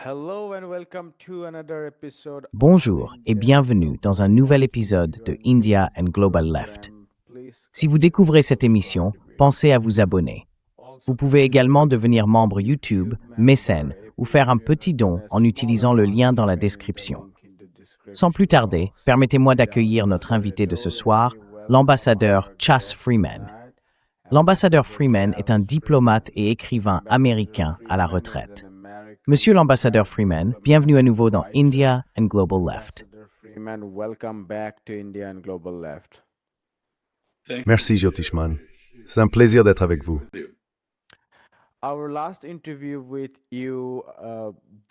Hello and welcome to another episode of Bonjour et India bienvenue dans un nouvel épisode de India and Global Left. Si vous découvrez cette émission, pensez à vous abonner. Vous pouvez également devenir membre YouTube, mécène ou faire un petit don en utilisant le lien dans la description. Sans plus tarder, permettez-moi d'accueillir notre invité de ce soir, l'ambassadeur Chas Freeman. L'ambassadeur Freeman est un diplomate et écrivain américain à la retraite. Monsieur l'ambassadeur Freeman, bienvenue à nouveau dans India and Global Left. Freeman, welcome back to India and Global Left. Merci Jyotishman. C'est un plaisir d'être avec vous. Our last interview with you,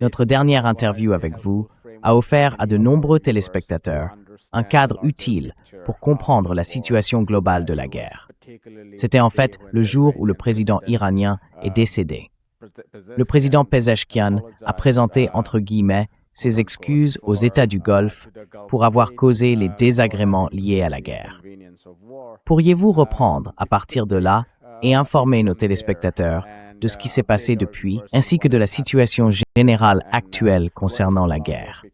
Notre dernière interview avec vous a offert à de nombreux téléspectateurs un cadre utile pour comprendre la situation globale de la guerre. C'était en fait le jour où le président iranien est décédé. Le président Pezeshkian a présenté, entre guillemets, ses excuses aux États du Golfe pour avoir causé les désagréments liés à la guerre. Pourriez-vous reprendre à partir de là et informer nos téléspectateurs de ce qui s'est passé depuis, ainsi que de la situation générale actuelle concernant la guerre?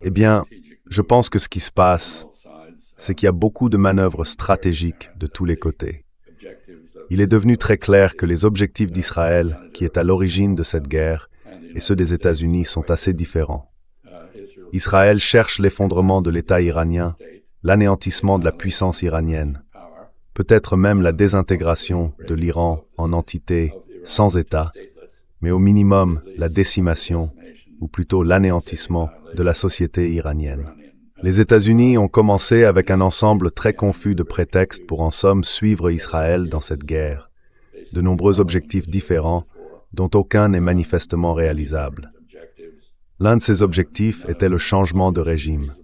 Eh bien, je pense que ce qui se passe, c'est qu'il y a beaucoup de manœuvres stratégiques de tous les côtés. Il est devenu très clair que les objectifs d'Israël, qui est à l'origine de cette guerre, et ceux des États-Unis sont assez différents. Israël cherche l'effondrement de l'État iranien, l'anéantissement de la puissance iranienne, peut-être même la désintégration de l'Iran en entité sans État, mais au minimum la décimation, ou plutôt l'anéantissement de la société iranienne. Les États-Unis ont commencé avec un ensemble très confus de prétextes pour en somme suivre Israël dans cette guerre, de nombreux objectifs différents dont aucun n'est manifestement réalisable. L'un de ces objectifs était le changement de régime.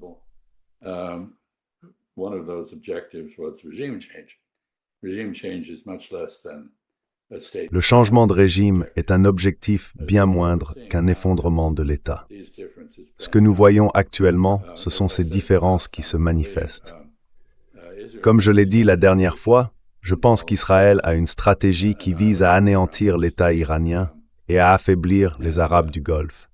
Le changement de régime est un objectif bien moindre qu'un effondrement de l'État. Ce que nous voyons actuellement, ce sont ces différences qui se manifestent. Comme je l'ai dit la dernière fois, je pense qu'Israël a une stratégie qui vise à anéantir l'État iranien et à affaiblir les Arabes du Golfe.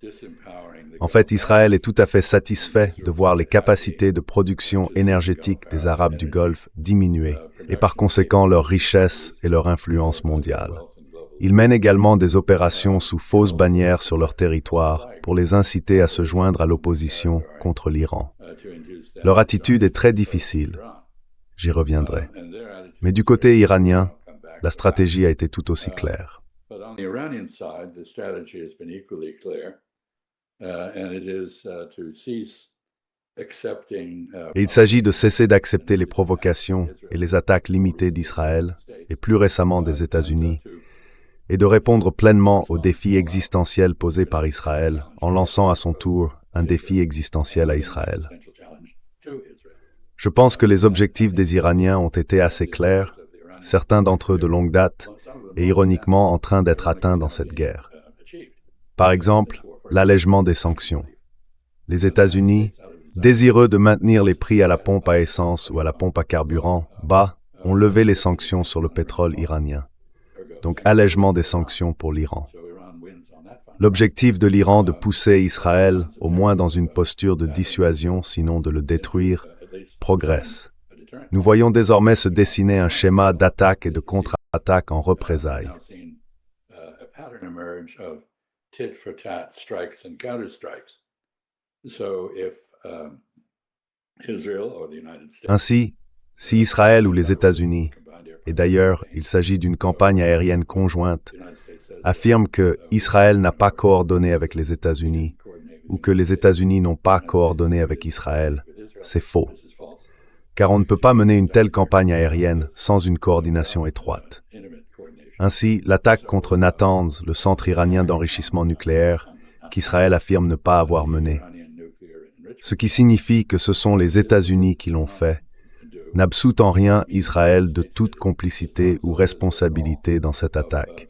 En fait, Israël est tout à fait satisfait de voir les capacités de production énergétique des Arabes du Golfe diminuer, et par conséquent leur richesse et leur influence mondiale. Ils mènent également des opérations sous fausses bannières sur leur territoire pour les inciter à se joindre à l'opposition contre l'Iran. Leur attitude est très difficile. J'y reviendrai. Mais du côté iranien, la stratégie a été tout aussi claire. Et il s'agit de cesser d'accepter les provocations et les attaques limitées d'Israël, et plus récemment des États-Unis, et de répondre pleinement aux défis existentiels posés par Israël en lançant à son tour un défi existentiel à Israël. Je pense que les objectifs des Iraniens ont été assez clairs, certains d'entre eux de longue date, et ironiquement en train d'être atteints dans cette guerre. Par exemple, l'allègement des sanctions. Les États-Unis, désireux de maintenir les prix à la pompe à essence ou à la pompe à carburant bas, ont levé les sanctions sur le pétrole iranien. Donc allègement des sanctions pour l'Iran. L'objectif de l'Iran de pousser Israël, au moins dans une posture de dissuasion, sinon de le détruire, progresse. Nous voyons désormais se dessiner un schéma d'attaque et de contre-attaque en représailles. Ainsi, si Israël ou les États-Unis, et d'ailleurs il s'agit d'une campagne aérienne conjointe, affirment que Israël n'a pas coordonné avec les États-Unis ou que les États-Unis n'ont pas coordonné avec Israël, c'est faux. Car on ne peut pas mener une telle campagne aérienne sans une coordination étroite. Ainsi, l'attaque contre Natanz, le centre iranien d'enrichissement nucléaire, qu'Israël affirme ne pas avoir mené, ce qui signifie que ce sont les États-Unis qui l'ont fait, n'absout en rien Israël de toute complicité ou responsabilité dans cette attaque.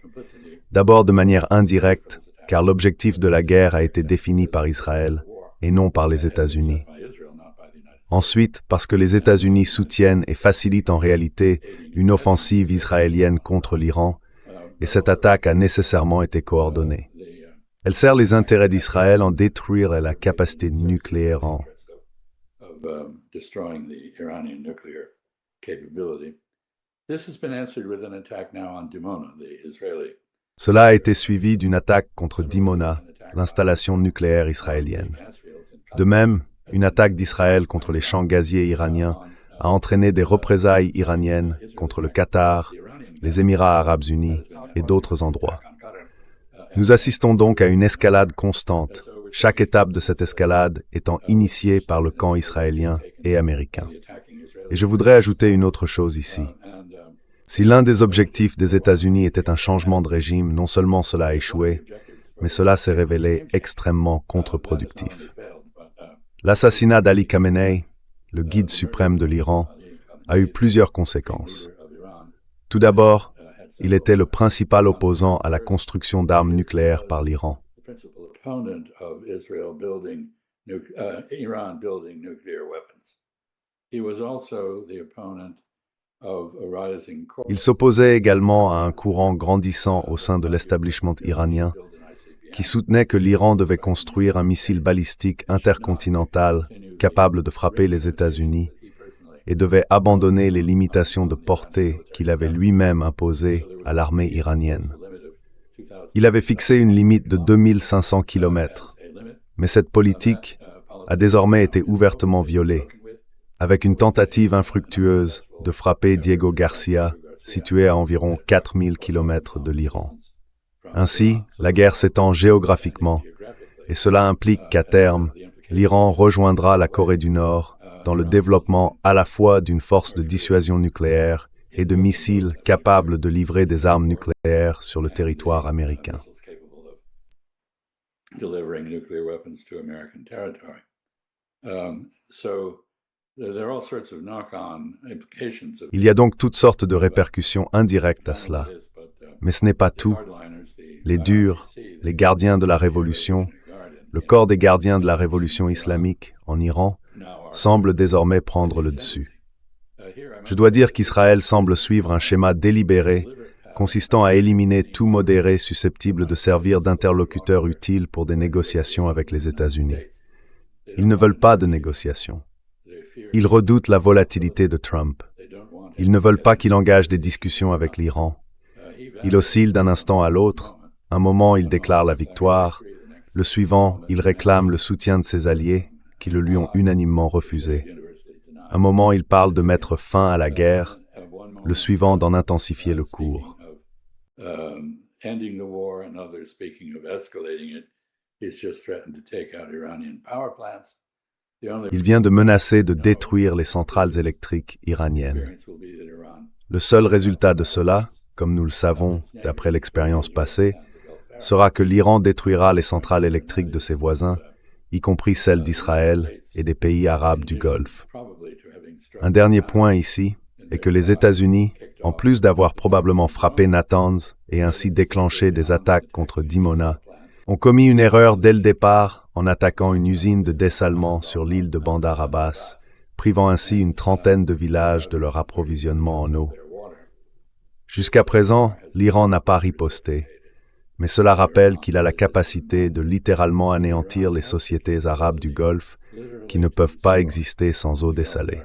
D'abord de manière indirecte, car l'objectif de la guerre a été défini par Israël et non par les États-Unis. Ensuite, parce que les États-Unis soutiennent et facilitent en réalité une offensive israélienne contre l'Iran, et cette attaque a nécessairement été coordonnée. Elle sert les intérêts d'Israël en détruire la capacité nucléaire en. Cela a été suivi d'une attaque contre Dimona, l'installation nucléaire israélienne. De même, une attaque d'Israël contre les champs gaziers iraniens a entraîné des représailles iraniennes contre le Qatar, les Émirats arabes unis et d'autres endroits. Nous assistons donc à une escalade constante, chaque étape de cette escalade étant initiée par le camp israélien et américain. Et je voudrais ajouter une autre chose ici. Si l'un des objectifs des États-Unis était un changement de régime, non seulement cela a échoué, mais cela s'est révélé extrêmement contre-productif. L'assassinat d'Ali Khamenei, le guide suprême de l'Iran, a eu plusieurs conséquences. Tout d'abord, il était le principal opposant à la construction d'armes nucléaires par l'Iran. Il s'opposait également à un courant grandissant au sein de l'establishment iranien qui soutenait que l'Iran devait construire un missile balistique intercontinental capable de frapper les États-Unis et devait abandonner les limitations de portée qu'il avait lui-même imposées à l'armée iranienne. Il avait fixé une limite de 2500 km, mais cette politique a désormais été ouvertement violée, avec une tentative infructueuse de frapper Diego Garcia, situé à environ 4000 km de l'Iran. Ainsi, la guerre s'étend géographiquement, et cela implique qu'à terme, l'Iran rejoindra la Corée du Nord dans le développement à la fois d'une force de dissuasion nucléaire et de missiles capables de livrer des armes nucléaires sur le territoire américain. Il y a donc toutes sortes de répercussions indirectes à cela. Mais ce n'est pas tout. Les durs, les gardiens de la révolution, le corps des gardiens de la révolution islamique en Iran, semblent désormais prendre le dessus. Je dois dire qu'Israël semble suivre un schéma délibéré consistant à éliminer tout modéré susceptible de servir d'interlocuteur utile pour des négociations avec les États-Unis. Ils ne veulent pas de négociations. Ils redoutent la volatilité de Trump. Ils ne veulent pas qu'il engage des discussions avec l'Iran. Il oscille d'un instant à l'autre. Un moment, il déclare la victoire. Le suivant, il réclame le soutien de ses alliés, qui le lui ont unanimement refusé. Un moment, il parle de mettre fin à la guerre. Le suivant, d'en intensifier le cours. Il vient de menacer de détruire les centrales électriques iraniennes. Le seul résultat de cela, comme nous le savons d'après l'expérience passée, sera que l'Iran détruira les centrales électriques de ses voisins, y compris celles d'Israël et des pays arabes du Golfe. Un dernier point ici est que les États-Unis, en plus d'avoir probablement frappé Natanz et ainsi déclenché des attaques contre Dimona, ont commis une erreur dès le départ en attaquant une usine de dessalement sur l'île de Bandar Abbas, privant ainsi une trentaine de villages de leur approvisionnement en eau. Jusqu'à présent, l'Iran n'a pas riposté, mais cela rappelle qu'il a la capacité de littéralement anéantir les sociétés arabes du Golfe qui ne peuvent pas exister sans eau dessalée.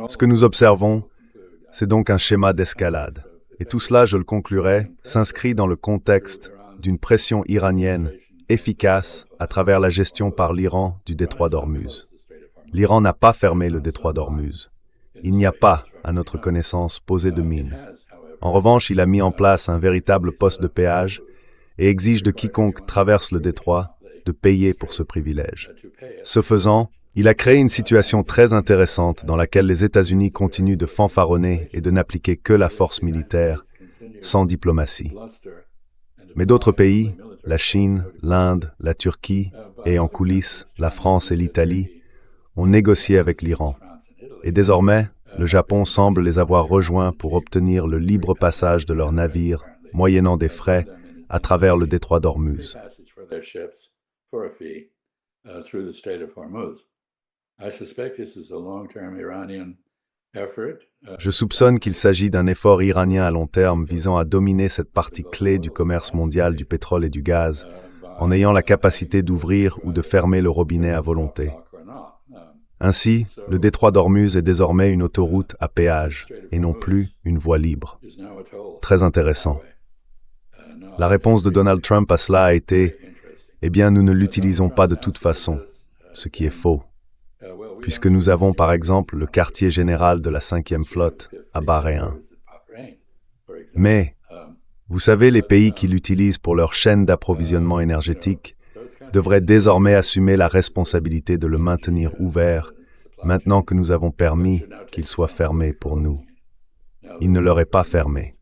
Ce que nous observons, c'est donc un schéma d'escalade. Et tout cela, je le conclurai, s'inscrit dans le contexte d'une pression iranienne efficace à travers la gestion par l'Iran du détroit d'Ormuz. L'Iran n'a pas fermé le détroit d'Ormuz. Il n'y a pas, à notre connaissance, posé de mine. En revanche, il a mis en place un véritable poste de péage et exige de quiconque traverse le détroit de payer pour ce privilège. Ce faisant, il a créé une situation très intéressante dans laquelle les États-Unis continuent de fanfaronner et de n'appliquer que la force militaire, sans diplomatie. Mais d'autres pays, la Chine, l'Inde, la Turquie et en coulisses, la France et l'Italie, ont négocié avec l'Iran. Et désormais, le Japon semble les avoir rejoints pour obtenir le libre passage de leurs navires moyennant des frais, à travers le détroit d'Ormuz. Je soupçonne qu'il s'agit d'un effort iranien à long terme visant à dominer cette partie clé du commerce mondial du pétrole et du gaz, en ayant la capacité d'ouvrir ou de fermer le robinet à volonté. Ainsi, le détroit d'Ormuz est désormais une autoroute à péage, et non plus une voie libre. Très intéressant. La réponse de Donald Trump à cela a été « Eh bien, nous ne l'utilisons pas de toute façon », ce qui est faux, puisque nous avons par exemple le quartier général de la 5e flotte à Bahreïn. Mais, vous savez, les pays qui l'utilisent pour leur chaîne d'approvisionnement énergétique devraient désormais assumer la responsabilité de le maintenir ouvert, maintenant que nous avons permis qu'il soit fermé pour nous. Il ne leur est pas fermé.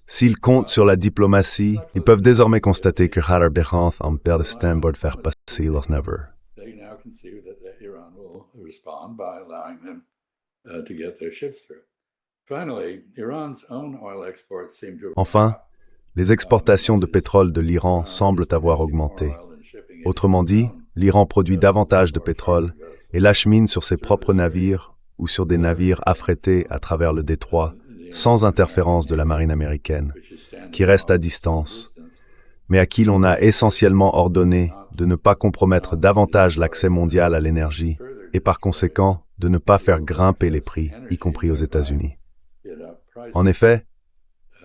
S'ils comptent sur la diplomatie, ils peuvent désormais constater que Hadar Bechant en perd de Stanford faire passer los never. Enfin, les exportations de pétrole de l'Iran semblent avoir augmenté. Autrement dit, l'Iran produit davantage de pétrole et l'achemine sur ses propres navires ou sur des navires affrétés à travers le détroit, sans interférence de la marine américaine, qui reste à distance, mais à qui l'on a essentiellement ordonné de ne pas compromettre davantage l'accès mondial à l'énergie et par conséquent de ne pas faire grimper les prix, y compris aux États-Unis. En effet,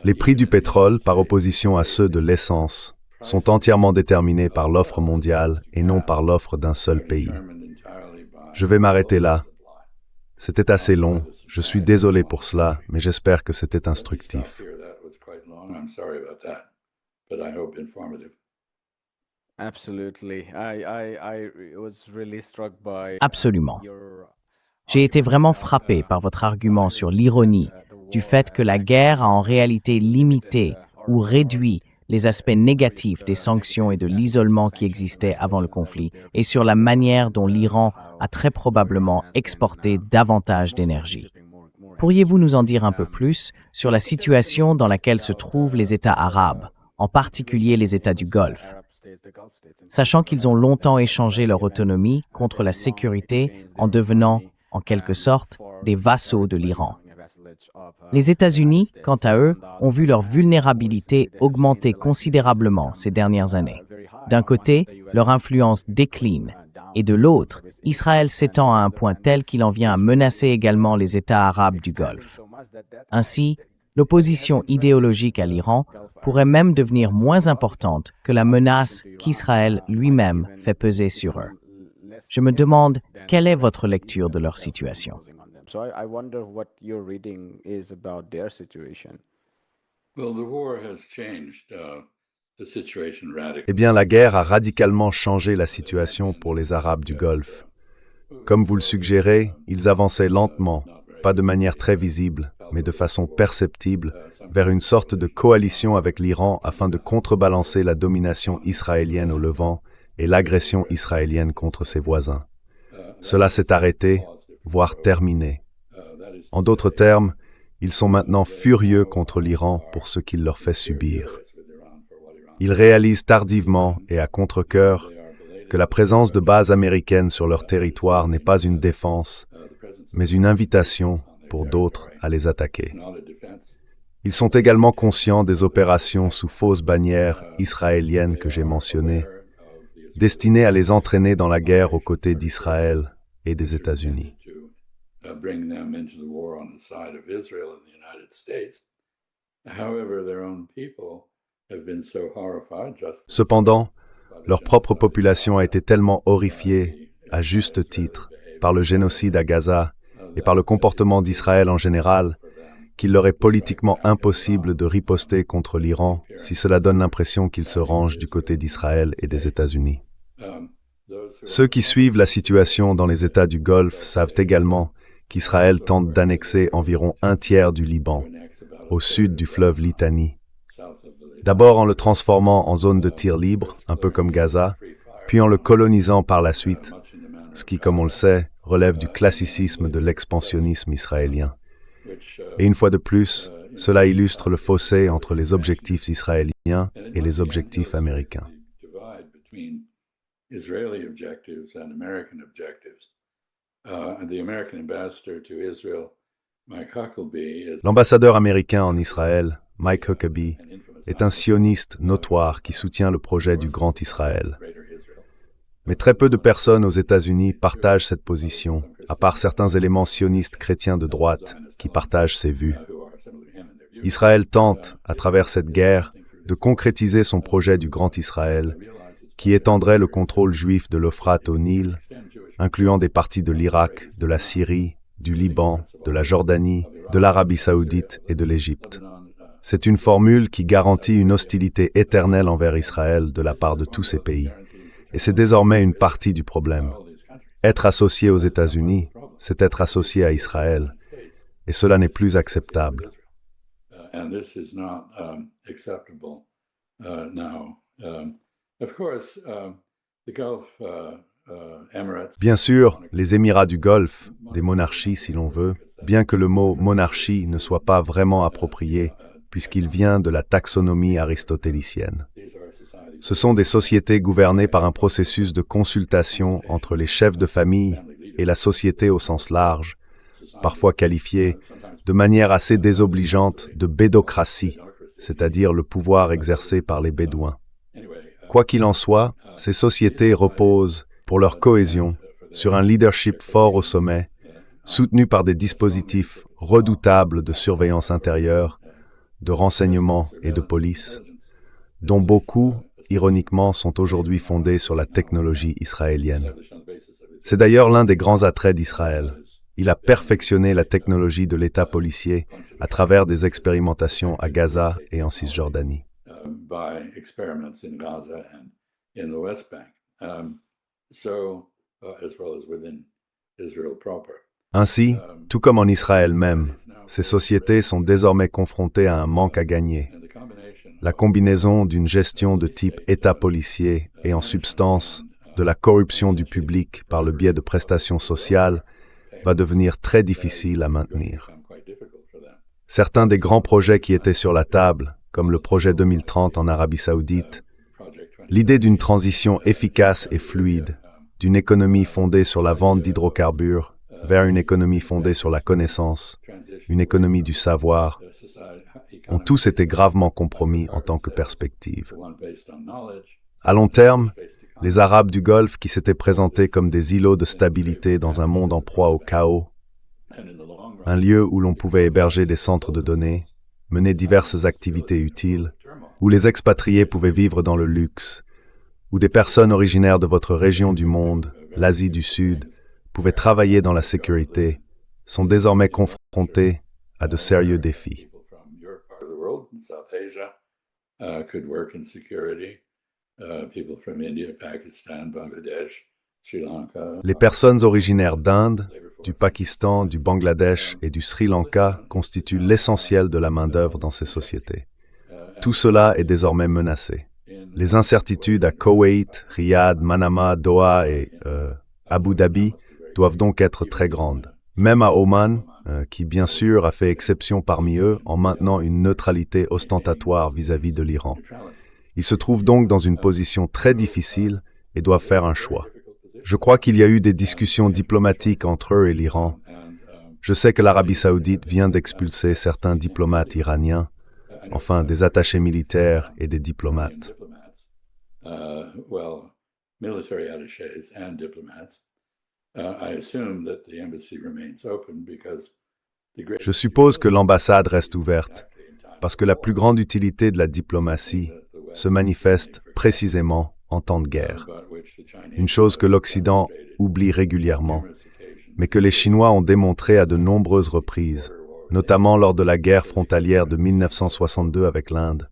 les prix du pétrole, par opposition à ceux de l'essence, sont entièrement déterminés par l'offre mondiale et non par l'offre d'un seul pays. Je vais m'arrêter là. C'était assez long, je suis désolé pour cela, mais j'espère que c'était instructif. Absolument. J'ai été vraiment frappé par votre argument sur l'ironie du fait que la guerre a en réalité limité ou réduit les aspects négatifs des sanctions et de l'isolement qui existaient avant le conflit, et sur la manière dont l'Iran a très probablement exporté davantage d'énergie. Pourriez-vous nous en dire un peu plus sur la situation dans laquelle se trouvent les États arabes, en particulier les États du Golfe, sachant qu'ils ont longtemps échangé leur autonomie contre la sécurité en devenant, en quelque sorte, des vassaux de l'Iran. Les États-Unis, quant à eux, ont vu leur vulnérabilité augmenter considérablement ces dernières années. D'un côté, leur influence décline, et de l'autre, Israël s'étend à un point tel qu'il en vient à menacer également les États arabes du Golfe. Ainsi, l'opposition idéologique à l'Iran pourrait même devenir moins importante que la menace qu'Israël lui-même fait peser sur eux. Je me demande, quelle est votre lecture de leur situation? So I wonder what your reading is about their situation. Eh bien, la guerre a radicalement changé la situation pour les Arabes du Golfe. Comme vous le suggérez, ils avançaient lentement, pas de manière très visible, mais de façon perceptible, vers une sorte de coalition avec l'Iran afin de contrebalancer la domination israélienne au Levant et l'agression israélienne contre ses voisins. Cela s'est arrêté, voire terminé. En d'autres termes, ils sont maintenant furieux contre l'Iran pour ce qu'il leur fait subir. Ils réalisent tardivement et à contre-cœur que la présence de bases américaines sur leur territoire n'est pas une défense, mais une invitation pour d'autres à les attaquer. Ils sont également conscients des opérations sous fausse bannière israélienne que j'ai mentionnées, destinées à les entraîner dans la guerre aux côtés d'Israël et des États-Unis. Cependant, leur propre population a été tellement horrifiée, à juste titre, par le génocide à Gaza et par le comportement d'Israël en général, qu'il leur est politiquement impossible de riposter contre l'Iran si cela donne l'impression qu'ils se rangent du côté d'Israël et des États-Unis. Ceux qui suivent la situation dans les États du Golfe savent également qu'Israël tente d'annexer environ un tiers du Liban, au sud du fleuve Litani. D'abord en le transformant en zone de tir libre, un peu comme Gaza, puis en le colonisant par la suite, ce qui, comme on le sait, relève du classicisme de l'expansionnisme israélien. Et une fois de plus, Cela illustre le fossé entre les objectifs israéliens et les objectifs américains. L'ambassadeur américain en Israël, Mike Huckabee, est un sioniste notoire qui soutient le projet du Grand Israël. Mais très peu de personnes aux États-Unis partagent cette position, à part certains éléments sionistes chrétiens de droite qui partagent ces vues. Israël tente, à travers cette guerre, de concrétiser son projet du Grand Israël, qui étendrait le contrôle juif de l'Euphrate au Nil, incluant des parties de l'Irak, de la Syrie, du Liban, de la Jordanie, de l'Arabie saoudite et de l'Égypte. C'est une formule qui garantit une hostilité éternelle envers Israël de la part de tous ces pays. Et c'est désormais une partie du problème. Être associé aux États-Unis, c'est être associé à Israël. Et cela n'est plus acceptable. Bien sûr, les Émirats du Golfe, des monarchies si l'on veut, bien que le mot monarchie ne soit pas vraiment approprié, puisqu'il vient de la taxonomie aristotélicienne. Ce sont des sociétés gouvernées par un processus de consultation entre les chefs de famille et la société au sens large, parfois qualifiée, de manière assez désobligeante, de bédocratie, c'est-à-dire le pouvoir exercé par les Bédouins. Quoi qu'il en soit, ces sociétés reposent, pour leur cohésion, sur un leadership fort au sommet, soutenu par des dispositifs redoutables de surveillance intérieure, de renseignement et de police, dont beaucoup, ironiquement, sont aujourd'hui fondés sur la technologie israélienne. C'est d'ailleurs l'un des grands attraits d'Israël. Il a perfectionné la technologie de l'État policier à travers des expérimentations à Gaza et en Cisjordanie. Ainsi, tout comme en Israël même, ces sociétés sont désormais confrontées à un manque à gagner. La combinaison d'une gestion de type État policier et en substance de la corruption du public par le biais de prestations sociales va devenir très difficile à maintenir. Certains des grands projets qui étaient sur la table, comme le projet 2030 en Arabie saoudite, l'idée d'une transition efficace et fluide, d'une économie fondée sur la vente d'hydrocarbures vers une économie fondée sur la connaissance, une économie du savoir, ont tous été gravement compromis en tant que perspective. À long terme, les Arabes du Golfe qui s'étaient présentés comme des îlots de stabilité dans un monde en proie au chaos, un lieu où l'on pouvait héberger des centres de données, mener diverses activités utiles, où les expatriés pouvaient vivre dans le luxe, où des personnes originaires de votre région du monde, l'Asie du Sud, pouvaient travailler dans la sécurité, sont désormais confrontés à de sérieux défis. Les personnes originaires d'Inde, du Pakistan, du Bangladesh et du Sri Lanka constituent l'essentiel de la main-d'œuvre dans ces sociétés. Tout cela est désormais menacé. Les incertitudes à Koweït, Riyad, Manama, Doha et Abu Dhabi doivent donc être très grandes. Même à Oman, qui bien sûr a fait exception parmi eux en maintenant une neutralité ostentatoire vis-à-vis de l'Iran. Ils se trouvent donc dans une position très difficile et doivent faire un choix. Je crois qu'il y a eu des discussions diplomatiques entre eux et l'Iran. Je sais que l'Arabie saoudite vient d'expulser certains diplomates iraniens, enfin des attachés militaires et des diplomates. Je suppose que l'ambassade reste ouverte, parce que la plus grande utilité de la diplomatie se manifeste précisément en temps de guerre. Une chose que l'Occident oublie régulièrement, mais que les Chinois ont démontré à de nombreuses reprises, notamment lors de la guerre frontalière de 1962 avec l'Inde,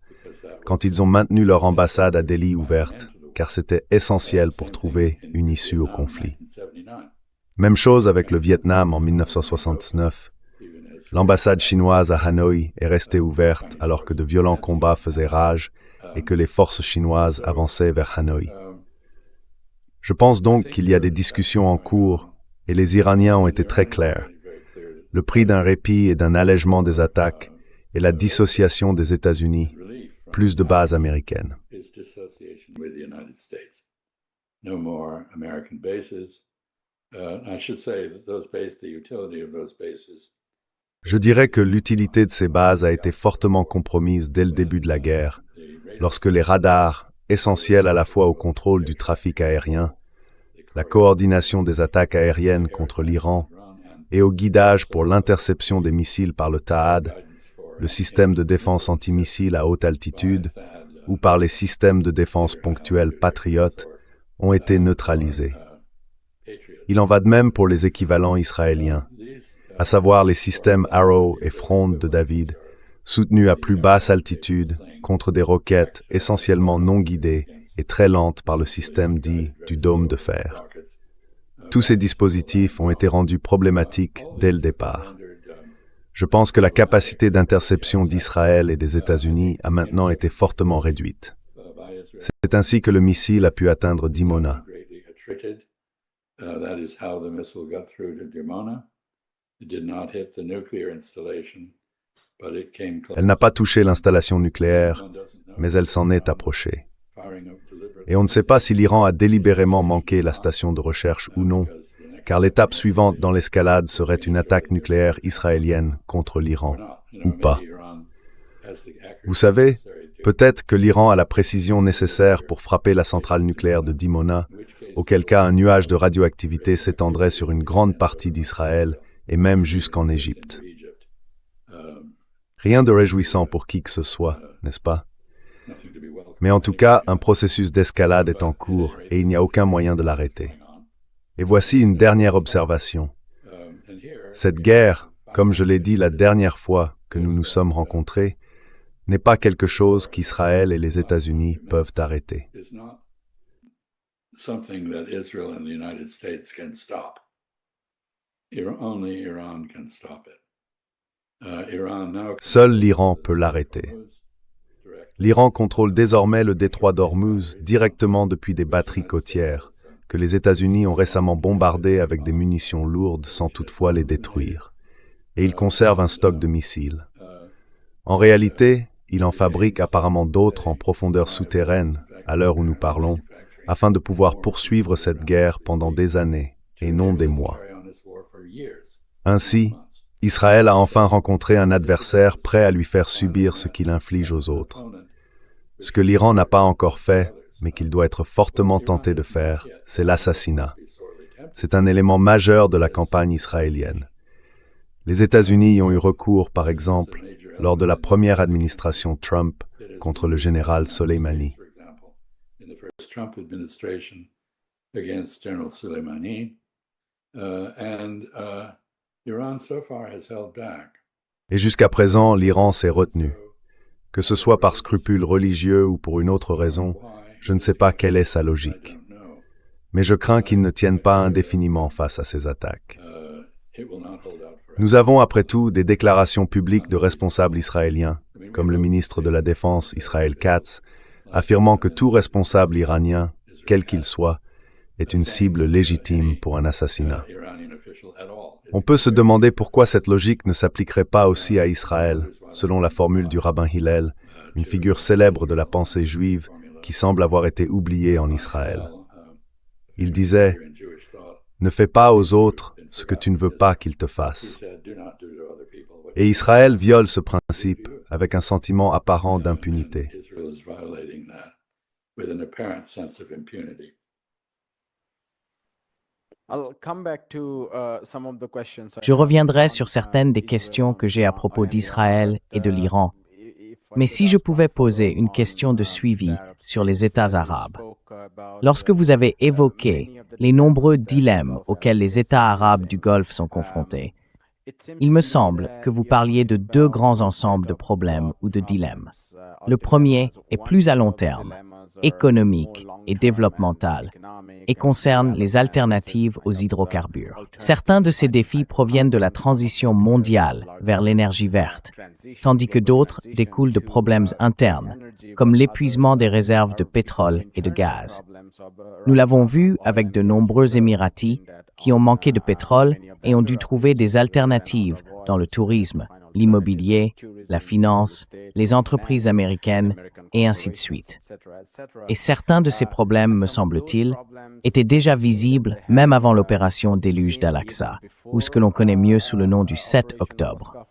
quand ils ont maintenu leur ambassade à Delhi ouverte, car c'était essentiel pour trouver une issue au conflit. Même chose avec le Vietnam en 1969. L'ambassade chinoise à Hanoï est restée ouverte alors que de violents combats faisaient rage et que les forces chinoises avançaient vers Hanoï. Je pense donc qu'il y a des discussions en cours et les Iraniens ont été très clairs. Le prix d'un répit et d'un allègement des attaques et la dissociation des États-Unis, plus de bases américaines. Je dirais que l'utilité de ces bases a été fortement compromise dès le début de la guerre, lorsque les radars, essentiels à la fois au contrôle du trafic aérien, la coordination des attaques aériennes contre l'Iran et au guidage pour l'interception des missiles par le TAAD, le système de défense antimissile à haute altitude, ou par les systèmes de défense ponctuels Patriot, ont été neutralisés. Il en va de même pour les équivalents israéliens, à savoir les systèmes Arrow et Fronde de David, soutenus à plus basse altitude contre des roquettes essentiellement non guidées et très lentes par le système dit du dôme de fer. Tous ces dispositifs ont été rendus problématiques dès le départ. Je pense que la capacité d'interception d'Israël et des États-Unis a maintenant été fortement réduite. C'est ainsi que le missile a pu atteindre Dimona. Elle n'a pas touché l'installation nucléaire, mais elle s'en est approchée. Et on ne sait pas si l'Iran a délibérément manqué la station de recherche ou non, car l'étape suivante dans l'escalade serait une attaque nucléaire israélienne contre l'Iran, ou pas. Vous savez, peut-être que l'Iran a la précision nécessaire pour frapper la centrale nucléaire de Dimona, auquel cas un nuage de radioactivité s'étendrait sur une grande partie d'Israël et même jusqu'en Égypte. Rien de réjouissant pour qui que ce soit, n'est-ce pas? Mais en tout cas, un processus d'escalade est en cours et il n'y a aucun moyen de l'arrêter. Et voici une dernière observation. Cette guerre, comme je l'ai dit la dernière fois que nous nous sommes rencontrés, n'est pas quelque chose qu'Israël et les États-Unis peuvent arrêter. Seul l'Iran peut l'arrêter. L'Iran contrôle désormais le détroit d'Ormuz directement depuis des batteries côtières, que les États-Unis ont récemment bombardées avec des munitions lourdes sans toutefois les détruire. Et il conserve un stock de missiles. En réalité, il en fabrique apparemment d'autres en profondeur souterraine, à l'heure où nous parlons, afin de pouvoir poursuivre cette guerre pendant des années, et non des mois. Ainsi, Israël a enfin rencontré un adversaire prêt à lui faire subir ce qu'il inflige aux autres. Ce que l'Iran n'a pas encore fait, mais qu'il doit être fortement tenté de faire, c'est l'assassinat. C'est un élément majeur de la campagne israélienne. Les États-Unis y ont eu recours, par exemple, lors de la première administration Trump contre le général Soleimani. Et jusqu'à présent, l'Iran s'est retenu. Que ce soit par scrupule religieux ou pour une autre raison, je ne sais pas quelle est sa logique. Mais je crains qu'il ne tienne pas indéfiniment face à ces attaques. Nous avons, après tout, des déclarations publiques de responsables israéliens, comme le ministre de la Défense Israël Katz, affirmant que tout responsable iranien, quel qu'il soit, est une cible légitime pour un assassinat. On peut se demander pourquoi cette logique ne s'appliquerait pas aussi à Israël, selon la formule du rabbin Hillel, une figure célèbre de la pensée juive qui semble avoir été oubliée en Israël. Il disait « Ne fais pas aux autres ce que tu ne veux pas qu'ils te fassent ». Et Israël viole ce principe avec un sentiment apparent d'impunité. Je reviendrai sur certaines des questions que j'ai à propos d'Israël et de l'Iran. Mais si je pouvais poser une question de suivi sur les États arabes. Lorsque vous avez évoqué les nombreux dilemmes auxquels les États arabes du Golfe sont confrontés, il me semble que vous parliez de deux grands ensembles de problèmes ou de dilemmes. Le premier est plus à long terme, économique et développemental, et concerne les alternatives aux hydrocarbures. Certains de ces défis proviennent de la transition mondiale vers l'énergie verte, tandis que d'autres découlent de problèmes internes, comme l'épuisement des réserves de pétrole et de gaz. Nous l'avons vu avec de nombreux Émiratis qui ont manqué de pétrole et ont dû trouver des alternatives dans le tourisme, l'immobilier, la finance, les entreprises américaines, et ainsi de suite. Et certains de ces problèmes, me semble-t-il, étaient déjà visibles même avant l'opération Déluge d'Al-Aqsa, ou ce que l'on connaît mieux sous le nom du 7 octobre.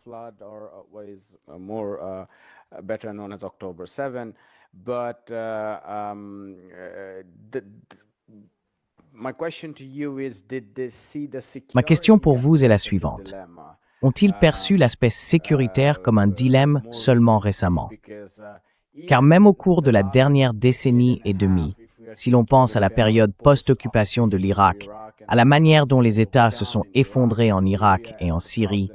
Ma question pour vous est la suivante. Ont-ils perçu l'aspect sécuritaire comme un dilemme seulement récemment? Car même au cours de la dernière décennie et demie, si l'on pense à la période post-occupation de l'Irak, à la manière dont les États se sont effondrés en Irak et en Syrie,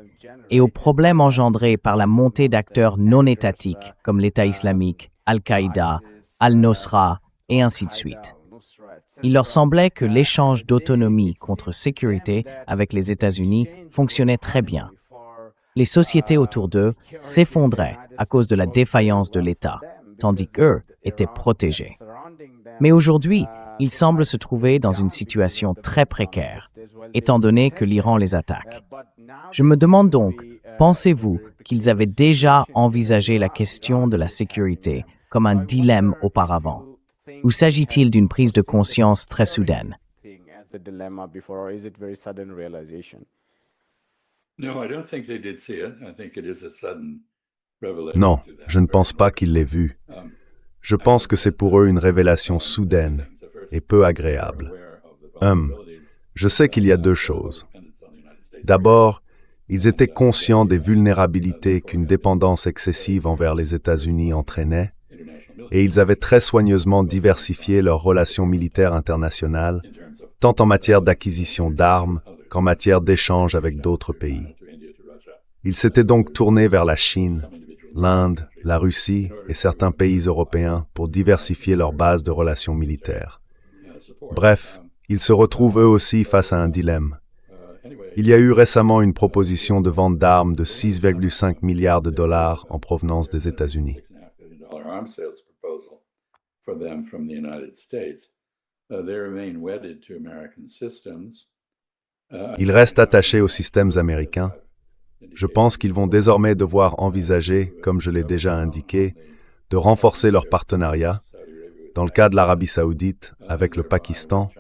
et aux problèmes engendrés par la montée d'acteurs non étatiques comme l'État islamique, Al-Qaïda, Al-Nosra, et ainsi de suite. Il leur semblait que l'échange d'autonomie contre sécurité avec les États-Unis fonctionnait très bien. Les sociétés autour d'eux s'effondraient à cause de la défaillance de l'État, tandis qu'eux étaient protégés. Mais aujourd'hui, ils semblent se trouver dans une situation très précaire, étant donné que l'Iran les attaque. Je me demande donc, pensez-vous qu'ils avaient déjà envisagé la question de la sécurité comme un dilemme auparavant? Ou s'agit-il d'une prise de conscience très soudaine? Non, je ne pense pas qu'ils l'aient vu. Je pense que c'est pour eux une révélation soudaine et peu agréable. Je sais qu'il y a deux choses. D'abord, ils étaient conscients des vulnérabilités qu'une dépendance excessive envers les États-Unis entraînait, et ils avaient très soigneusement diversifié leurs relations militaires internationales, tant en matière d'acquisition d'armes qu'en matière d'échange avec d'autres pays. Ils s'étaient donc tournés vers la Chine, l'Inde, la Russie et certains pays européens pour diversifier leurs bases de relations militaires. Bref, ils se retrouvent eux aussi face à un dilemme. Il y a eu récemment une proposition de vente d'armes de 6,5 milliards de dollars en provenance des États-Unis. Ils restent attachés aux systèmes américains. Je pense qu'ils vont désormais devoir envisager, comme je l'ai déjà indiqué, de renforcer leur partenariat, dans le cas de l'Arabie saoudite, avec le Pakistan,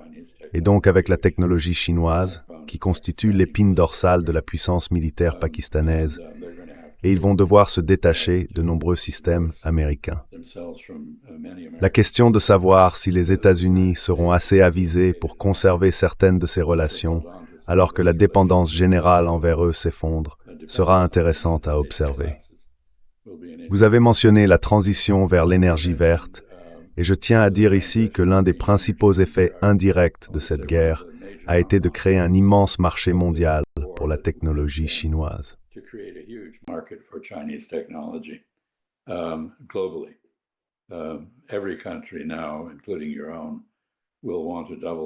et donc avec la technologie chinoise, qui constitue l'épine dorsale de la puissance militaire pakistanaise, et ils vont devoir se détacher de nombreux systèmes américains. La question de savoir si les États-Unis seront assez avisés pour conserver certaines de ces relations, alors que la dépendance générale envers eux s'effondre, sera intéressante à observer. Vous avez mentionné la transition vers l'énergie verte, et je tiens à dire ici que l'un des principaux effets indirects de cette guerre a été de créer un immense marché mondial pour la technologie chinoise.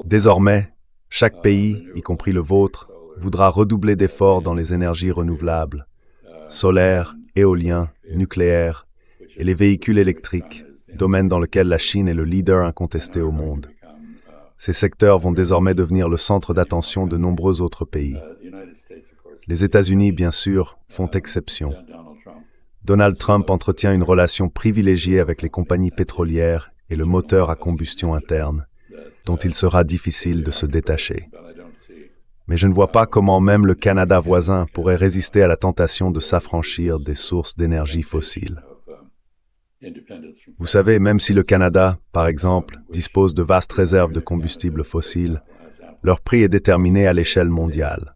Désormais, chaque pays, y compris le vôtre, voudra redoubler d'efforts dans les énergies renouvelables, solaire, éolien, nucléaire et les véhicules électriques, domaine dans lequel la Chine est le leader incontesté au monde. Ces secteurs vont désormais devenir le centre d'attention de nombreux autres pays. Les États-Unis, bien sûr, font exception. Donald Trump entretient une relation privilégiée avec les compagnies pétrolières et le moteur à combustion interne, dont il sera difficile de se détacher. Mais je ne vois pas comment même le Canada voisin pourrait résister à la tentation de s'affranchir des sources d'énergie fossiles. Vous savez, même si le Canada, par exemple, dispose de vastes réserves de combustibles fossiles, leur prix est déterminé à l'échelle mondiale.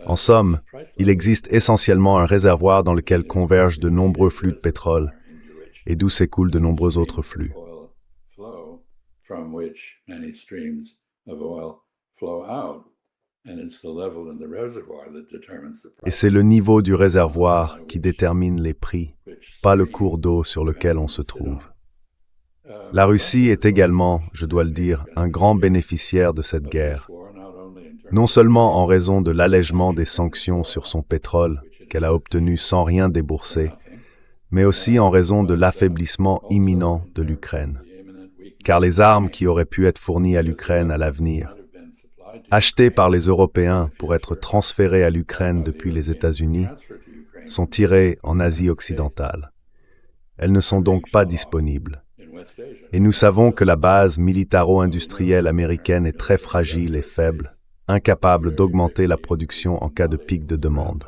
En somme, il existe essentiellement un réservoir dans lequel convergent de nombreux flux de pétrole et d'où s'écoulent de nombreux autres flux. Et c'est le niveau du réservoir qui détermine les prix, pas le cours d'eau sur lequel on se trouve. La Russie est également, je dois le dire, un grand bénéficiaire de cette guerre, non seulement en raison de l'allègement des sanctions sur son pétrole qu'elle a obtenu sans rien débourser, mais aussi en raison de l'affaiblissement imminent de l'Ukraine. Car les armes qui auraient pu être fournies à l'Ukraine à l'avenir achetés par les Européens pour être transférés à l'Ukraine depuis les États-Unis, sont tirées en Asie occidentale. Elles ne sont donc pas disponibles. Et nous savons que la base militaro-industrielle américaine est très fragile et faible, incapable d'augmenter la production en cas de pic de demande.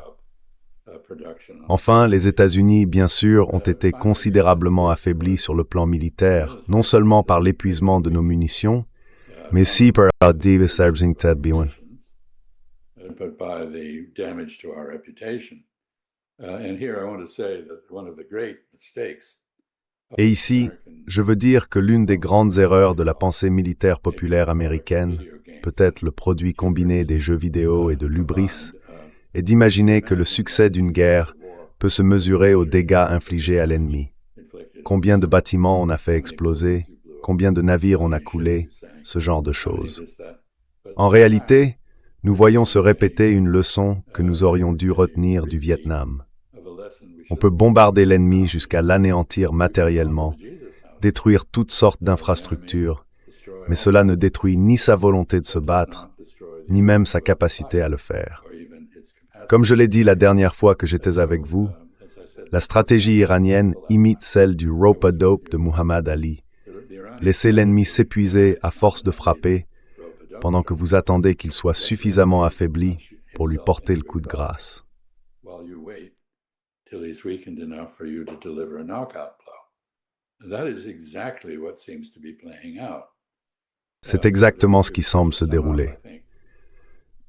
Enfin, les États-Unis, bien sûr, ont été considérablement affaiblis sur le plan militaire, non seulement par l'épuisement de nos munitions, mais aussi par la déstabilisation. But by the damage to our reputation. And here I want to say that one of the great mistakes. Et ici, je veux dire que l'une des grandes erreurs de la pensée militaire populaire américaine, peut-être le produit combiné des jeux vidéo et de l'hubris, est d'imaginer que le succès d'une guerre peut se mesurer aux dégâts infligés à l'ennemi. Combien de bâtiments on a fait exploser, combien de navires on a coulés, ce genre de choses. En réalité, nous voyons se répéter une leçon que nous aurions dû retenir du Vietnam. On peut bombarder l'ennemi jusqu'à l'anéantir matériellement, détruire toutes sortes d'infrastructures, mais cela ne détruit ni sa volonté de se battre, ni même sa capacité à le faire. Comme je l'ai dit la dernière fois que j'étais avec vous, la stratégie iranienne imite celle du rope-a-dope de Muhammad Ali. Laissez l'ennemi s'épuiser à force de frapper, pendant que vous attendez qu'il soit suffisamment affaibli pour lui porter le coup de grâce. C'est exactement ce qui semble se dérouler.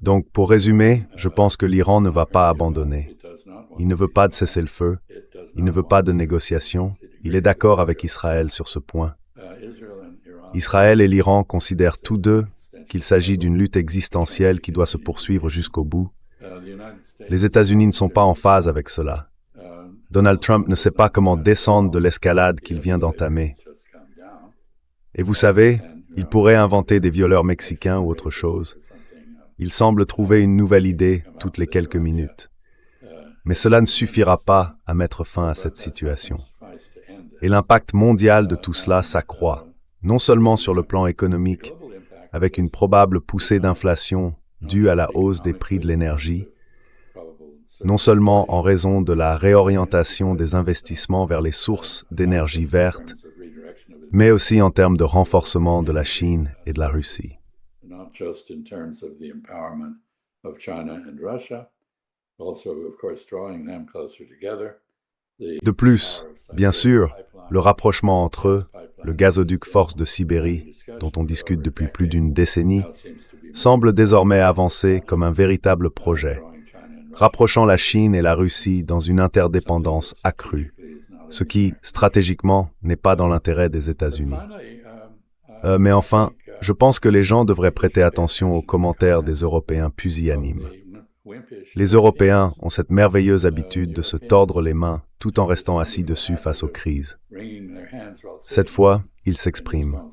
Donc, pour résumer, je pense que l'Iran ne va pas abandonner. Il ne veut pas de cessez-le-feu, il ne veut pas de négociation, il est d'accord avec Israël sur ce point. Israël et l'Iran considèrent tous deux qu'il s'agit d'une lutte existentielle qui doit se poursuivre jusqu'au bout. Les États-Unis ne sont pas en phase avec cela. Donald Trump ne sait pas comment descendre de l'escalade qu'il vient d'entamer. Et vous savez, il pourrait inventer des violeurs mexicains ou autre chose. Il semble trouver une nouvelle idée toutes les quelques minutes. Mais cela ne suffira pas à mettre fin à cette situation. Et l'impact mondial de tout cela s'accroît, non seulement sur le plan économique, avec une probable poussée d'inflation due à la hausse des prix de l'énergie, non seulement en raison de la réorientation des investissements vers les sources d'énergie verte, mais aussi en termes de renforcement de la Chine et de la Russie. De plus, bien sûr, le rapprochement entre eux, le gazoduc Force de Sibérie, dont on discute depuis plus d'une décennie, semble désormais avancer comme un véritable projet, rapprochant la Chine et la Russie dans une interdépendance accrue, ce qui, stratégiquement, n'est pas dans l'intérêt des États-Unis. Mais enfin, je pense que les gens devraient prêter attention aux commentaires des Européens pusillanimes. Les Européens ont cette merveilleuse habitude de se tordre les mains tout en restant assis dessus face aux crises. Cette fois, ils s'expriment.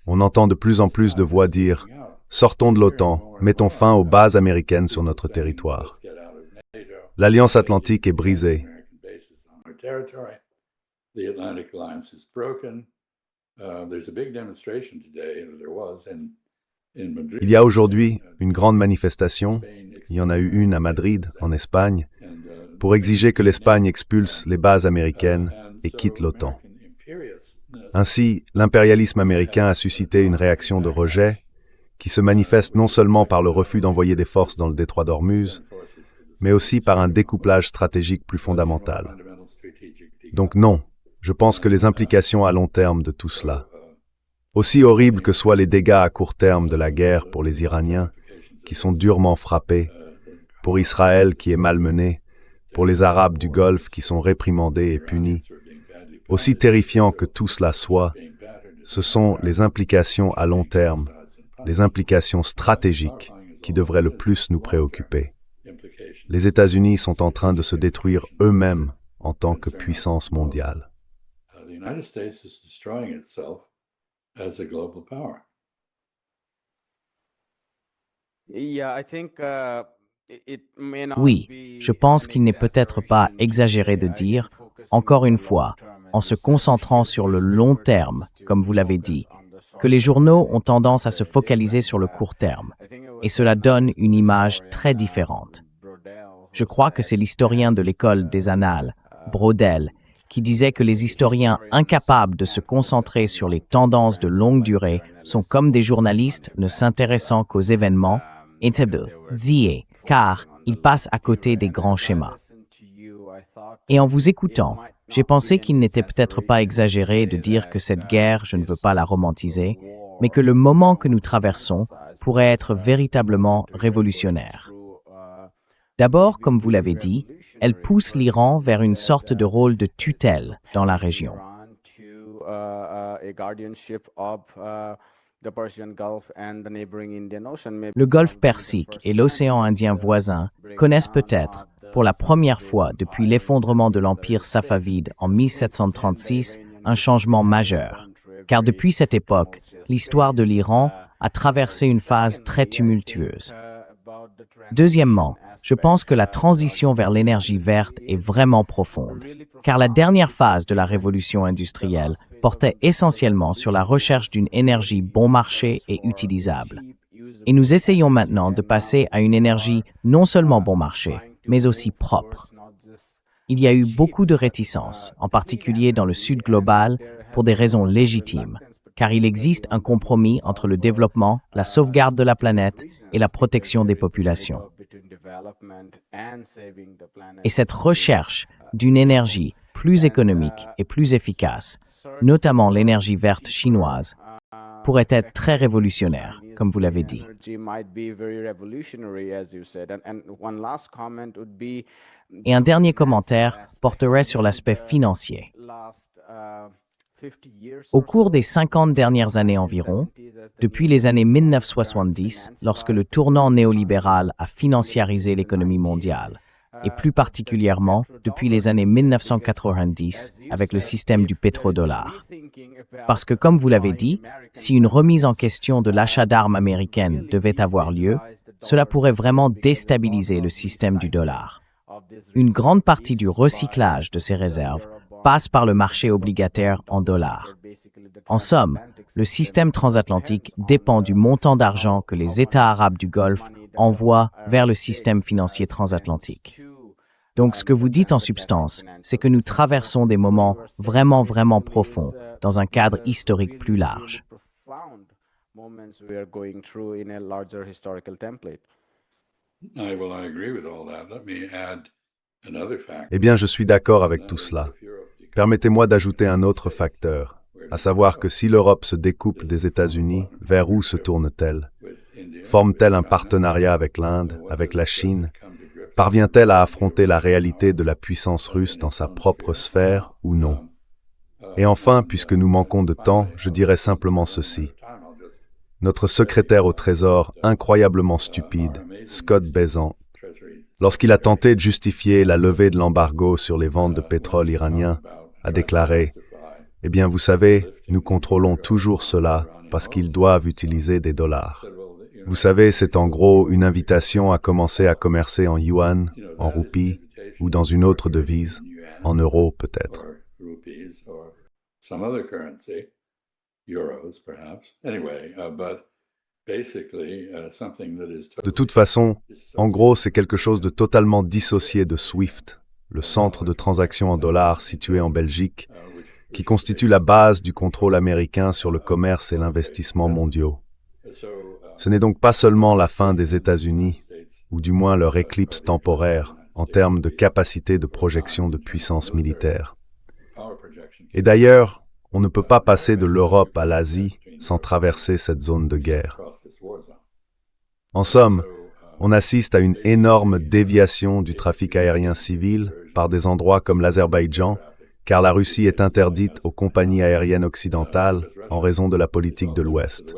On entend de plus en plus de voix dire « Sortons de l'OTAN, mettons fin aux bases américaines sur notre territoire. » L'Alliance Atlantique est brisée. Il y a aujourd'hui une grande manifestation, il y en a eu une à Madrid, en Espagne, pour exiger que l'Espagne expulse les bases américaines et quitte l'OTAN. Ainsi, l'impérialisme américain a suscité une réaction de rejet qui se manifeste non seulement par le refus d'envoyer des forces dans le détroit d'Ormuz, mais aussi par un découplage stratégique plus fondamental. Donc non, je pense que les implications à long terme de tout cela, aussi horribles que soient les dégâts à court terme de la guerre pour les Iraniens, qui sont durement frappés, pour Israël qui est malmené, pour les Arabes du Golfe qui sont réprimandés et punis, aussi terrifiant que tout cela soit, ce sont les implications à long terme, les implications stratégiques qui devraient le plus nous préoccuper. Les États-Unis sont en train de se détruire eux-mêmes en tant que puissance mondiale. Oui, je pense qu'il n'est peut-être pas exagéré de dire, encore une fois, en se concentrant sur le long terme, comme vous l'avez dit, que les journaux ont tendance à se focaliser sur le court terme. et cela donne une image très différente. Je crois que c'est l'historien de l'école des Annales, Braudel, qui disait que les historiens incapables de se concentrer sur les tendances de longue durée sont comme des journalistes ne s'intéressant qu'aux événements, car ils passent à côté des grands schémas. Et en vous écoutant, j'ai pensé qu'il n'était peut-être pas exagéré de dire que cette guerre, je ne veux pas la romantiser, mais que le moment que nous traversons pourrait être véritablement révolutionnaire. D'abord, comme vous l'avez dit, elle pousse l'Iran vers une sorte de rôle de tutelle dans la région. Le golfe Persique et l'océan Indien voisin connaissent peut-être, pour la première fois depuis l'effondrement de l'Empire safavide en 1736, un changement majeur. Car depuis cette époque, l'histoire de l'Iran a traversé une phase très tumultueuse. Deuxièmement, je pense que la transition vers l'énergie verte est vraiment profonde, car la dernière phase de la révolution industrielle portait essentiellement sur la recherche d'une énergie bon marché et utilisable. Et nous essayons maintenant de passer à une énergie non seulement bon marché, mais aussi propre. Il y a eu beaucoup de réticences, en particulier dans le Sud global, pour des raisons légitimes, car il existe un compromis entre le développement, la sauvegarde de la planète et la protection des populations. Et cette recherche d'une énergie plus économique et plus efficace, notamment l'énergie verte chinoise, pourrait être très révolutionnaire, comme vous l'avez dit. Et un dernier commentaire porterait sur l'aspect financier. Au cours des 50 dernières années environ, depuis les années 1970, lorsque le tournant néolibéral a financiarisé l'économie mondiale, et plus particulièrement depuis les années 1990 avec le système du pétrodollar. Parce que, comme vous l'avez dit, si une remise en question de l'achat d'armes américaines devait avoir lieu, cela pourrait vraiment déstabiliser le système du dollar. Une grande partie du recyclage de ces réserves passe par le marché obligataire en dollars. En somme, le système transatlantique dépend du montant d'argent que les États arabes du Golfe envoient vers le système financier transatlantique. Donc, ce que vous dites en substance, c'est que nous traversons des moments vraiment profonds dans un cadre historique plus large. Eh bien, je suis d'accord avec tout cela. Permettez-moi d'ajouter un autre facteur, à savoir que si l'Europe se découple des États-Unis, vers où se tourne-t-elle? Forme-t-elle un partenariat avec l'Inde, avec la Chine? Parvient-elle à affronter la réalité de la puissance russe dans sa propre sphère ou non? Et enfin, puisque nous manquons de temps, je dirais simplement ceci. Notre secrétaire au Trésor, incroyablement stupide, Scott Bessent, lorsqu'il a tenté de justifier la levée de l'embargo sur les ventes de pétrole iranien, a déclaré « Eh bien, vous savez, nous contrôlons toujours cela parce qu'ils doivent utiliser des dollars. » Vous savez, c'est en gros une invitation à commencer à commercer en yuan, en roupies, ou dans une autre devise, en euros peut-être. De toute façon, en gros, c'est quelque chose de totalement dissocié de SWIFT, le centre de transactions en dollars situé en Belgique, qui constitue la base du contrôle américain sur le commerce et l'investissement mondiaux. Ce n'est donc pas seulement la fin des États-Unis, ou du moins leur éclipse temporaire, en termes de capacité de projection de puissance militaire. Et d'ailleurs, on ne peut pas passer de l'Europe à l'Asie sans traverser cette zone de guerre. En somme, on assiste à une énorme déviation du trafic aérien civil par des endroits comme l'Azerbaïdjan, car la Russie est interdite aux compagnies aériennes occidentales en raison de la politique de l'Ouest.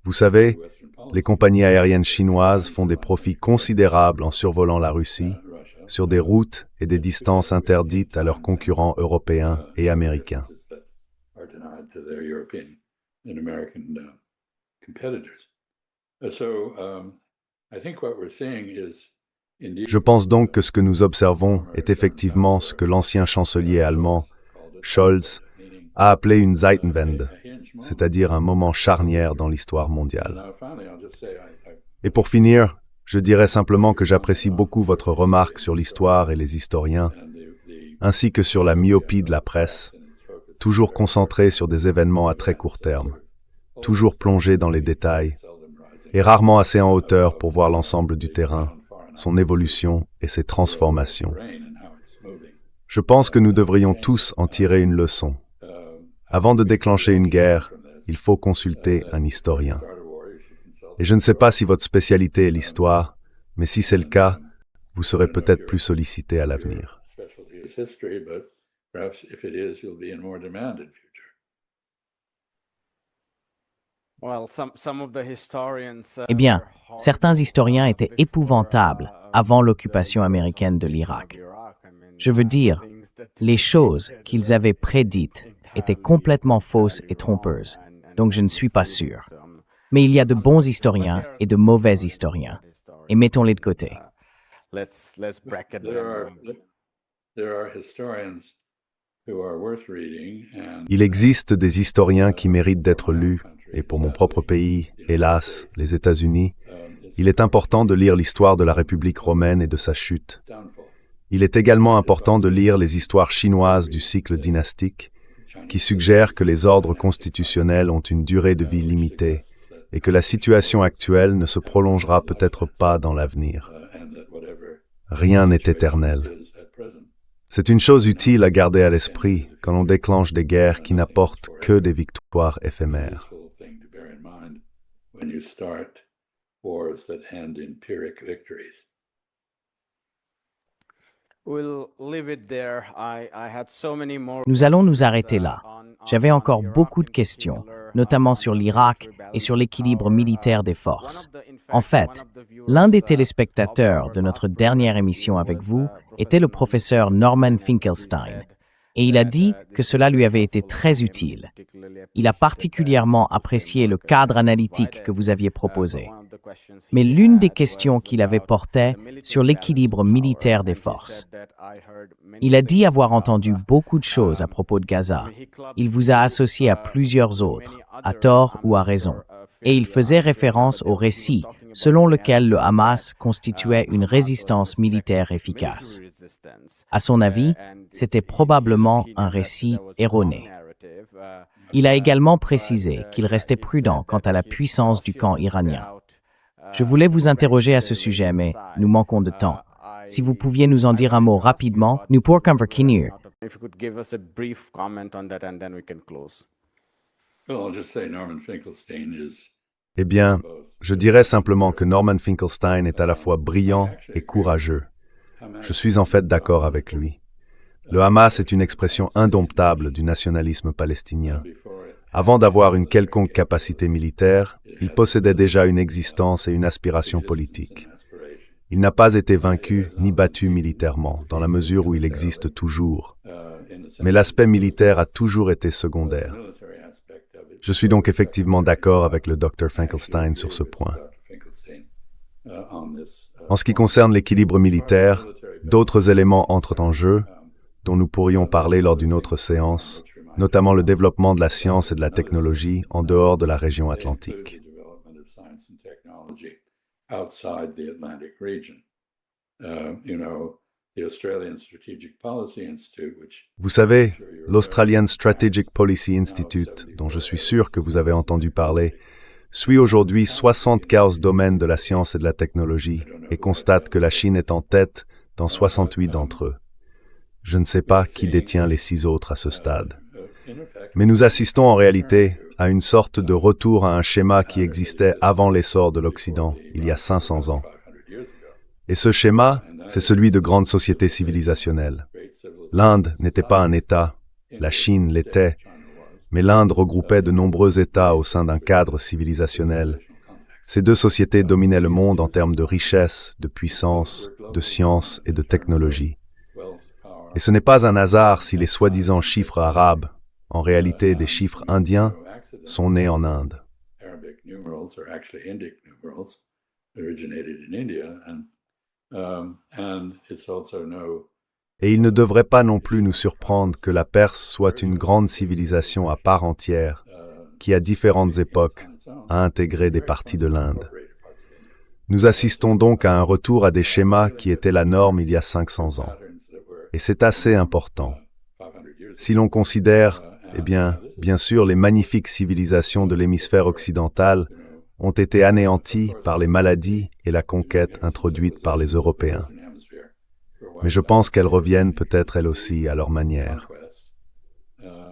Vous savez, les compagnies aériennes chinoises font des profits considérables en survolant la Russie, sur des routes et des distances interdites à leurs concurrents européens et américains. Je pense donc que ce que nous observons est effectivement ce que l'ancien chancelier allemand, Scholz, a appelé une Zeitenwende, c'est-à-dire un moment charnière dans l'histoire mondiale. Et pour finir, je dirais simplement que j'apprécie beaucoup votre remarque sur l'histoire et les historiens, ainsi que sur la myopie de la presse, toujours concentrée sur des événements à très court terme, toujours plongée dans les détails, et rarement assez en hauteur pour voir l'ensemble du terrain, son évolution et ses transformations. Je pense que nous devrions tous en tirer une leçon. Avant de déclencher une guerre, il faut consulter un historien. Et je ne sais pas si votre spécialité est l'histoire, mais si c'est le cas, vous serez peut-être plus sollicité à l'avenir. Eh bien, certains historiens étaient épouvantables avant l'occupation américaine de l'Irak. Je veux dire, les choses qu'ils avaient prédites étaient complètement fausses et trompeuses, donc je ne suis pas sûr. Mais il y a de bons historiens et de mauvais historiens, et mettons-les de côté. Il existe des historiens qui méritent d'être lus, et pour mon propre pays, hélas, les États-Unis, il est important de lire l'histoire de la République romaine et de sa chute. Il est également important de lire les histoires chinoises du cycle dynastique, qui suggèrent que les ordres constitutionnels ont une durée de vie limitée et que la situation actuelle ne se prolongera peut-être pas dans l'avenir. Rien n'est éternel. C'est une chose utile à garder à l'esprit quand on déclenche des guerres qui n'apportent que des victoires éphémères. Nous allons nous arrêter là. J'avais encore beaucoup de questions, notamment sur l'Irak et sur l'équilibre militaire des forces. En fait, l'un des téléspectateurs de notre dernière émission avec vous était le professeur Norman Finkelstein, et il a dit que cela lui avait été très utile. Il a particulièrement apprécié le cadre analytique que vous aviez proposé. Mais l'une des questions qu'il avait portait sur l'équilibre militaire des forces. Il a dit avoir entendu beaucoup de choses à propos de Gaza. Il vous a associé à plusieurs autres, à tort ou à raison. Et il faisait référence au récit selon lequel le Hamas constituait une résistance militaire efficace. À son avis, c'était probablement un récit erroné. Il a également précisé qu'il restait prudent quant à la puissance du camp iranien. Je voulais vous interroger à ce sujet, mais nous manquons de temps. Si vous pouviez nous en dire un mot rapidement, nous pourrions finir. Eh bien, je dirais simplement que Norman Finkelstein est à la fois brillant et courageux. Je suis en fait d'accord avec lui. Le Hamas est une expression indomptable du nationalisme palestinien. Avant d'avoir une quelconque capacité militaire, il possédait déjà une existence et une aspiration politique. Il n'a pas été vaincu ni battu militairement, dans la mesure où il existe toujours. Mais l'aspect militaire a toujours été secondaire. Je suis donc effectivement d'accord avec le Dr Finkelstein sur ce point. En ce qui concerne l'équilibre militaire, d'autres éléments entrent en jeu, dont nous pourrions parler lors d'une autre séance, notamment le développement de la science et de la technologie en dehors de la région atlantique. Vous savez, l'Australian Strategic Policy Institute, dont je suis sûr que vous avez entendu parler, suit aujourd'hui 75 domaines de la science et de la technologie et constate que la Chine est en tête dans 68 d'entre eux. Je ne sais pas qui détient les 6 autres à ce stade. Mais nous assistons en réalité à une sorte de retour à un schéma qui existait avant l'essor de l'Occident, il y a 500 ans. Et ce schéma, c'est celui de grandes sociétés civilisationnelles. L'Inde n'était pas un État, la Chine l'était, mais l'Inde regroupait de nombreux États au sein d'un cadre civilisationnel. Ces deux sociétés dominaient le monde en termes de richesse, de puissance, de science et de technologie. Et ce n'est pas un hasard si les soi-disant chiffres arabes, en réalité des chiffres indiens, sont nés en Inde. Et il ne devrait pas non plus nous surprendre que la Perse soit une grande civilisation à part entière, qui à différentes époques a intégré des parties de l'Inde. Nous assistons donc à un retour à des schémas qui étaient la norme il y a 500 ans. Et c'est assez important. Si l'on considère, bien sûr, les magnifiques civilisations de l'hémisphère occidental ont été anéanties par les maladies et la conquête introduite par les Européens. Mais je pense qu'elles reviennent peut-être elles aussi à leur manière.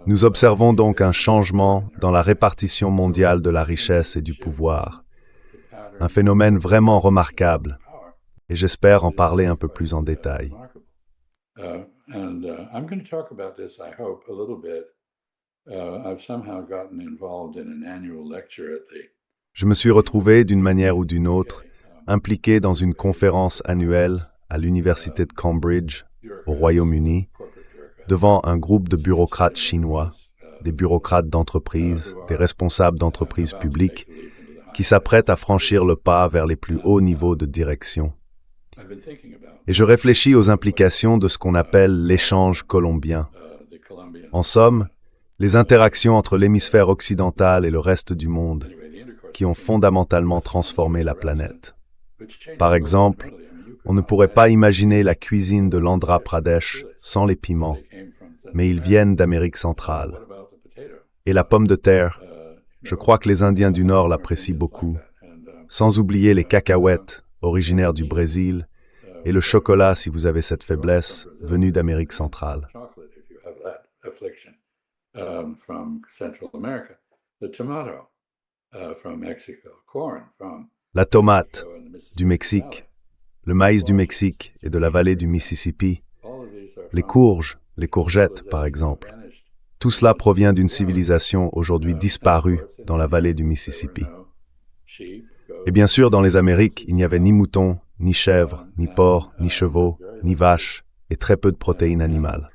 Nous observons donc un changement dans la répartition mondiale de la richesse et du pouvoir. Un phénomène vraiment remarquable, et j'espère en parler un peu plus en détail. I'm going to talk about this, I hope, a little bit. I've somehow gotten involved in an annual lecture at the... Je me suis retrouvé, d'une manière ou d'une autre, impliqué dans une conférence annuelle à l'université de Cambridge, au Royaume-Uni, devant un groupe de bureaucrates chinois, des bureaucrates d'entreprise, des responsables d'entreprises publiques, qui s'apprêtent à franchir le pas vers les plus hauts niveaux de direction. Et je réfléchis aux implications de ce qu'on appelle l'échange colombien. En somme, les interactions entre l'hémisphère occidental et le reste du monde, qui ont fondamentalement transformé la planète. Par exemple, on ne pourrait pas imaginer la cuisine de l'Andhra Pradesh sans les piments, mais ils viennent d'Amérique centrale. Et la pomme de terre, je crois que les Indiens du Nord l'apprécient beaucoup, sans oublier les cacahuètes, originaires du Brésil, et le chocolat, si vous avez cette faiblesse, venu d'Amérique centrale. La tomate du Mexique, le maïs du Mexique et de la vallée du Mississippi, les courges, les courgettes par exemple. Tout cela provient d'une civilisation aujourd'hui disparue dans la vallée du Mississippi. Et bien sûr, dans les Amériques, il n'y avait ni moutons, ni chèvres, ni porcs, ni chevaux, ni vaches, et très peu de protéines animales.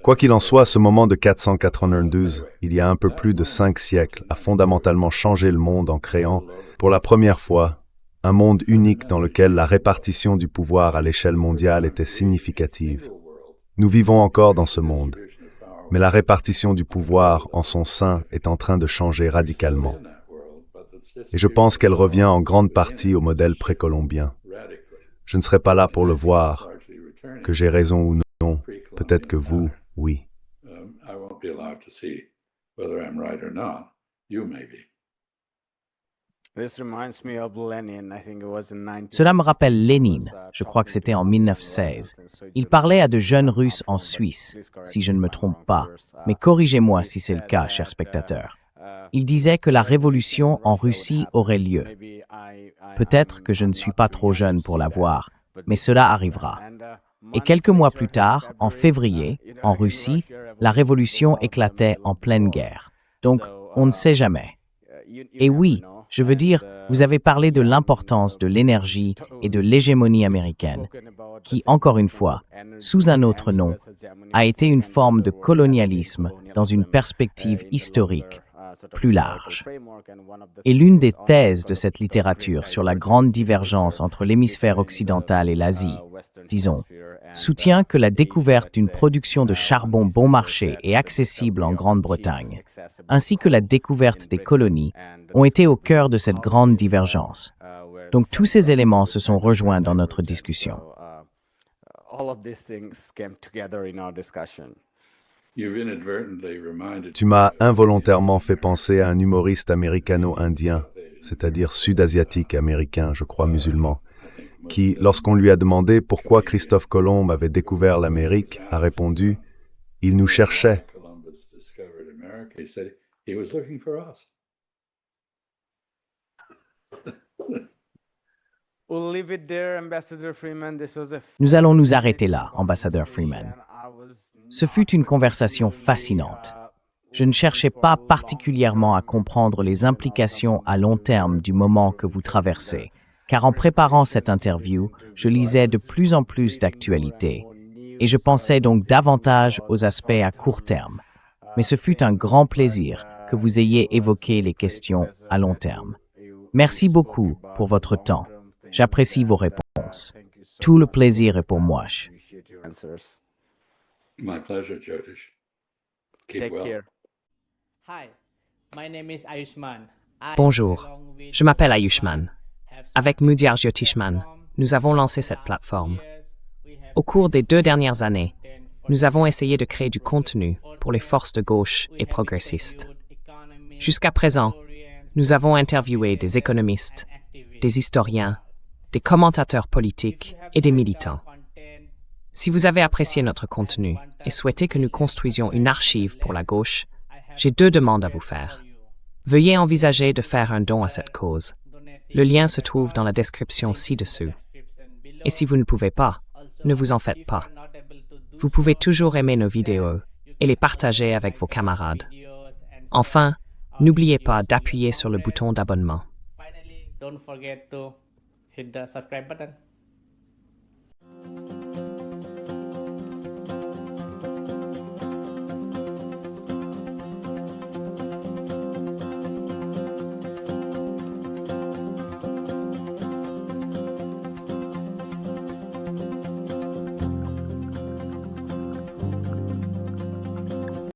Quoi qu'il en soit, ce moment de 492, il y a un peu plus de 5 siècles, a fondamentalement changé le monde en créant, pour la première fois, un monde unique dans lequel la répartition du pouvoir à l'échelle mondiale était significative. Nous vivons encore dans ce monde, mais la répartition du pouvoir en son sein est en train de changer radicalement. Et je pense qu'elle revient en grande partie au modèle précolombien. Je ne serai pas là pour le voir, que j'ai raison ou non, peut-être que vous, oui. Cela me rappelle Lénine, je crois que c'était en 1916. Il parlait à de jeunes Russes en Suisse, si je ne me trompe pas, mais corrigez-moi si c'est le cas, chers spectateurs. Il disait que la révolution en Russie aurait lieu. Peut-être que je ne suis pas trop jeune pour la voir, mais cela arrivera. Et quelques mois plus tard, en février, en Russie, la révolution éclatait en pleine guerre. Donc, on ne sait jamais. Et oui, je veux dire, vous avez parlé de l'importance de l'énergie et de l'hégémonie américaine, qui, encore une fois, sous un autre nom, a été une forme de colonialisme dans une perspective historique plus large. Et l'une des thèses de cette littérature sur la grande divergence entre l'hémisphère occidental et l'Asie, disons, soutient que la découverte d'une production de charbon bon marché et accessible en Grande-Bretagne, ainsi que la découverte des colonies, ont été au cœur de cette grande divergence. Donc tous ces éléments se sont rejoints dans notre discussion. Tu m'as involontairement fait penser à un humoriste américano-indien, c'est-à-dire sud-asiatique américain, je crois musulman, qui, lorsqu'on lui a demandé pourquoi Christophe Colomb avait découvert l'Amérique, a répondu « Il nous cherchait ». Nous allons nous arrêter là, ambassadeur Freeman. Ce fut une conversation fascinante. Je ne cherchais pas particulièrement à comprendre les implications à long terme du moment que vous traversez, car en préparant cette interview, je lisais de plus en plus d'actualités, et je pensais donc davantage aux aspects à court terme. Mais ce fut un grand plaisir que vous ayez évoqué les questions à long terme. Merci beaucoup pour votre temps. J'apprécie vos réponses. Tout le plaisir est pour moi. your answers. My pleasure, Jyotish. Keep Take well. care. Hi, my name is Ayushman. Bonjour, je m'appelle Ayushman. Avec Mudyar Jyotishman, nous avons lancé cette plateforme. Au cours des 2 dernières années, nous avons essayé de créer du contenu pour les forces de gauche et progressistes. Jusqu'à présent, nous avons interviewé des économistes, des historiens, des commentateurs politiques et des militants. Si vous avez apprécié notre contenu et souhaitez que nous construisions une archive pour la gauche, j'ai 2 demandes à vous faire. Veuillez envisager de faire un don à cette cause. Le lien se trouve dans la description ci-dessous. Et si vous ne pouvez pas, ne vous en faites pas. Vous pouvez toujours aimer nos vidéos et les partager avec vos camarades. Enfin, n'oubliez pas d'appuyer sur le bouton d'abonnement. Finally, don't forget to hit the subscribe button.